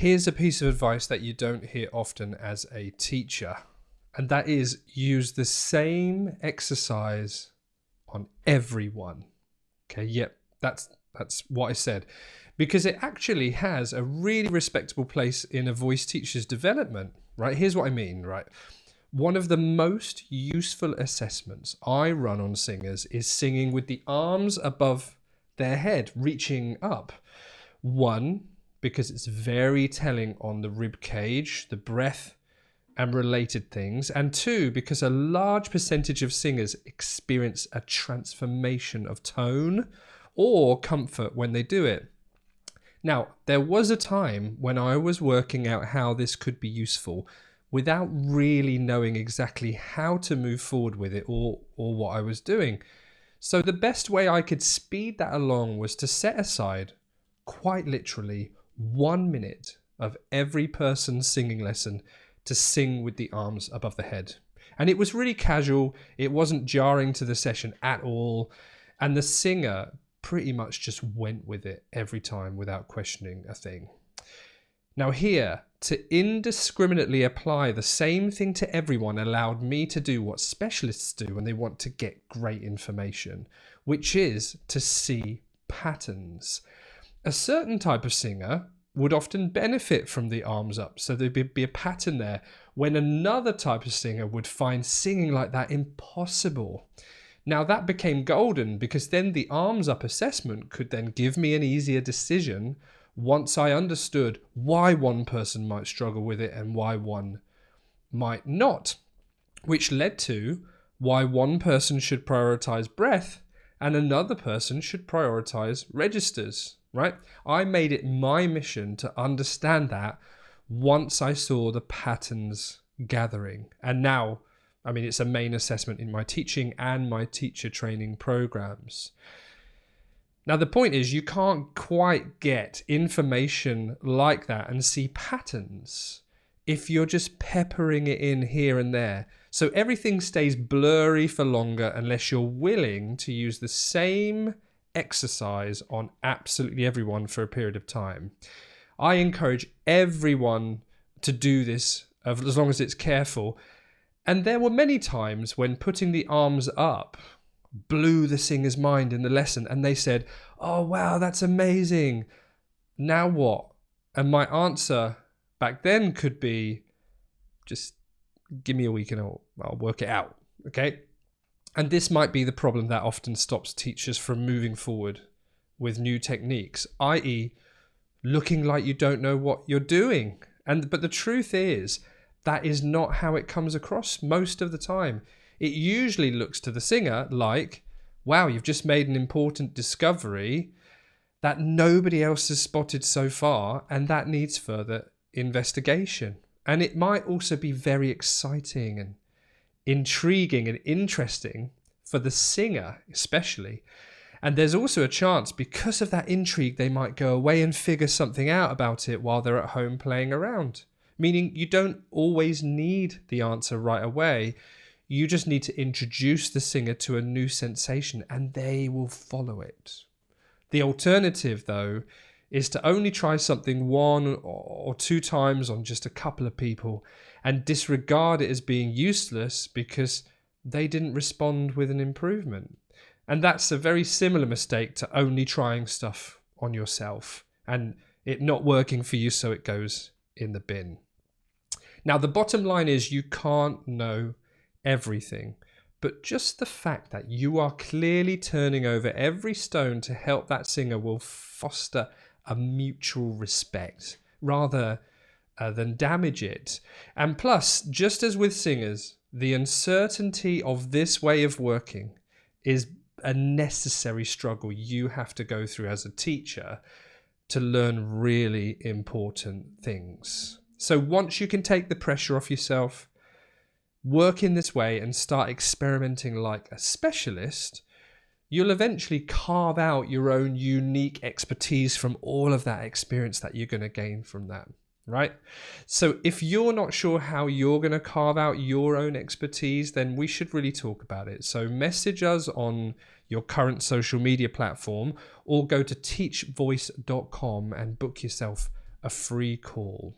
Here's a piece of advice that you don't hear often as a teacher, and that is use the same exercise on everyone. Okay, yep, that's what I said, because it actually has a really respectable place in a voice teacher's development, right? Here's what I mean, right? One of the most useful assessments I run on singers is singing with the arms above their head, reaching up. One, because it's very telling on the rib cage, the breath, and related things. And two, because a large percentage of singers experience a transformation of tone or comfort when they do it. Now, there was a time when I was working out how this could be useful without really knowing exactly how to move forward with it or what I was doing. So the best way I could speed that along was to set aside, quite literally, 1 minute of every person's singing lesson to sing with the arms above the head. And it was really casual, it wasn't jarring to the session at all, and the singer pretty much just went with it every time without questioning a thing. Now here, to indiscriminately apply the same thing to everyone allowed me to do what specialists do when they want to get great information, which is to see patterns. A certain type of singer would often benefit from the arms up, so there'd be a pattern there, when another type of singer would find singing like that impossible. Now that became golden, because then the arms up assessment could then give me an easier decision once I understood why one person might struggle with it and why one might not, which led to why one person should prioritize breath and another person should prioritize registers, right? I made it my mission to understand that once I saw the patterns gathering. And now, I mean, it's a main assessment in my teaching and my teacher training programs. Now, the point is, you can't quite get information like that and see patterns if you're just peppering it in here and there. So everything stays blurry for longer unless you're willing to use the same exercise on absolutely everyone for a period of time. I encourage everyone to do this as long as it's careful. And there were many times when putting the arms up blew the singer's mind in the lesson, and they said, "Oh wow, that's amazing. Now what?" And my answer back then could be, just give me a week and I'll work it out. Okay. And this might be the problem that often stops teachers from moving forward with new techniques, i.e. looking like you don't know what you're doing. But the truth is, that is not how it comes across most of the time. It usually looks to the singer like, wow, you've just made an important discovery that nobody else has spotted so far, and that needs further investigation. And it might also be very exciting and intriguing and interesting for the singer especially. And there's also a chance, because of that intrigue, they might go away and figure something out about it while they're at home playing around. Meaning you don't always need the answer right away. You just need to introduce the singer to a new sensation and they will follow it. The alternative, though, is to only try something 1 or 2 times on just a couple of people and disregard it as being useless because they didn't respond with an improvement. And that's a very similar mistake to only trying stuff on yourself and it not working for you, so it goes in the bin. Now, the bottom line is you can't know everything, but just the fact that you are clearly turning over every stone to help that singer will foster a mutual respect rather than damage it. And plus, just as with singers, the uncertainty of this way of working is a necessary struggle you have to go through as a teacher to learn really important things. So once you can take the pressure off yourself, work in this way and start experimenting like a specialist, you'll eventually carve out your own unique expertise from all of that experience that you're going to gain from that, right? So if you're not sure how you're going to carve out your own expertise, then we should really talk about it. So message us on your current social media platform or go to teachvoice.com and book yourself a free call